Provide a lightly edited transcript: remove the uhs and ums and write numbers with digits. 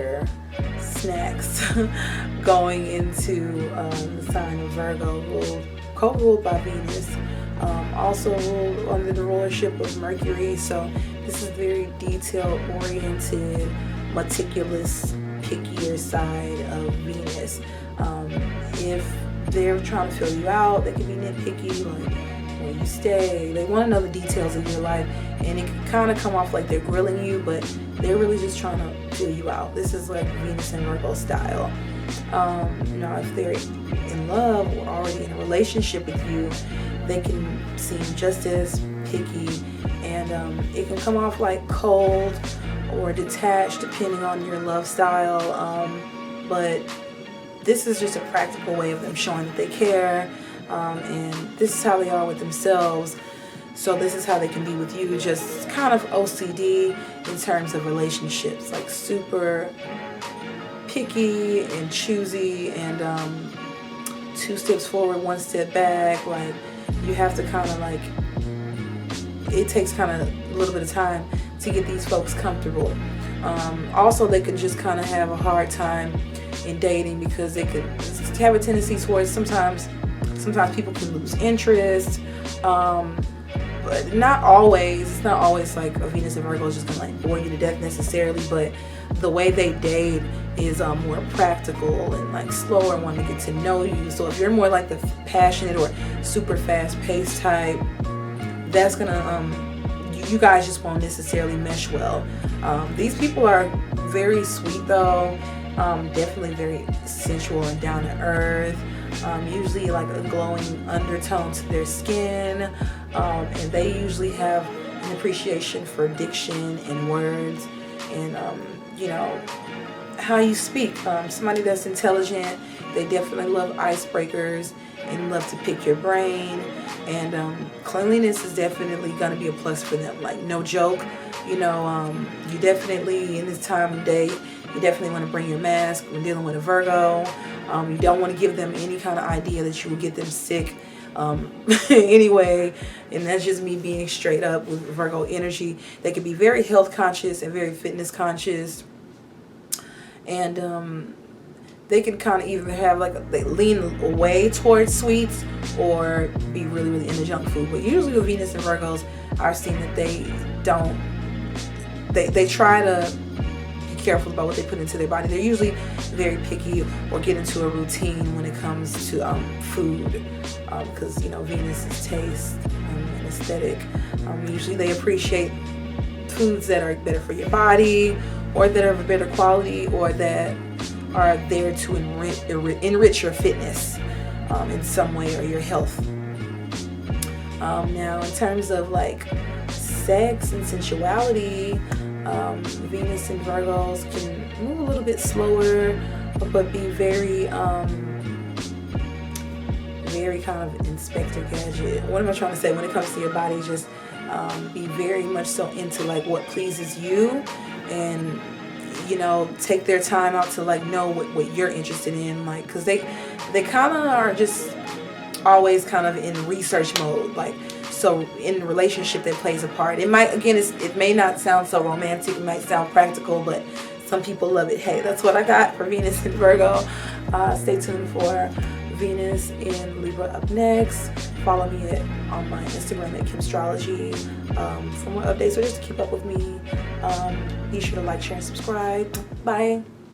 sugar snacks going into the sign of Virgo, co-ruled by Venus, also ruled under the rulership of Mercury. So this is very detail oriented, meticulous, pickier side of Venus. If they're trying to fill you out, they can be nitpicky, like where you stay. They want to know the details of your life, and it can kind of come off like they're grilling you, but they're really just trying to fill you out. This is like Venus and Virgo style. If they're in love or already in a relationship with you, they can seem just as picky, and it can come off like cold or detached depending on your love style. But this is just a practical way of them showing that they care, and this is how they are with themselves. So this is how they can be with you, just kind of OCD in terms of relationships, like super picky and choosy, and 2 steps forward, 1 step back. Like you have to kind of like, it takes kind of a little bit of time to get these folks comfortable. Also, they can just kind of have a hard time in dating because they could have a tendency towards sometimes people can lose interest, but not always. It's not always like a Venus and Virgo is just gonna like bore you to death necessarily, but the way they date is more practical and like slower, wanting to get to know you. So if you're more like the passionate or super fast paced type, that's gonna you guys just won't necessarily mesh well. These people are very sweet though, definitely very sensual and down to earth, usually like a glowing undertone to their skin, and they usually have an appreciation for diction and words, and how you speak. Somebody that's intelligent, they definitely love icebreakers and love to pick your brain, and cleanliness is definitely going to be a plus for them. Like no joke, you definitely in this time of day, you definitely want to bring your mask when dealing with a Virgo. You don't want to give them any kind of idea that you will get them sick anyway, and that's just me being straight up with Virgo energy. They can be very health conscious and very fitness conscious, and they can kind of either have like they lean away towards sweets or be really really into junk food. But usually with Venus and Virgos, I've seen that they try to be careful about what they put into their body. They're usually very picky or get into a routine when it comes to food, because Venus is taste and aesthetic. Usually they appreciate foods that are better for your body, or that are of a better quality, or that are there to enrich your fitness in some way, or your health. Now in terms of like sex and sensuality, Venus and Virgos can move a little bit slower, but be very kind of Inspector Gadget. What am I trying to say? When it comes to your body, just be very much so into like what pleases you, and take their time out to like know what you're interested in, like, because they kind of are just always kind of in research mode. Like, so in the relationship that plays a part, it may not sound so romantic, it might sound practical, but some people love it. Hey, that's what I got for Venus and Virgo. Stay tuned for Venus in Libra up next. Follow me on my Instagram at Kimstrology for more updates, or just to keep up with me. Be sure to like, share, and subscribe. Bye.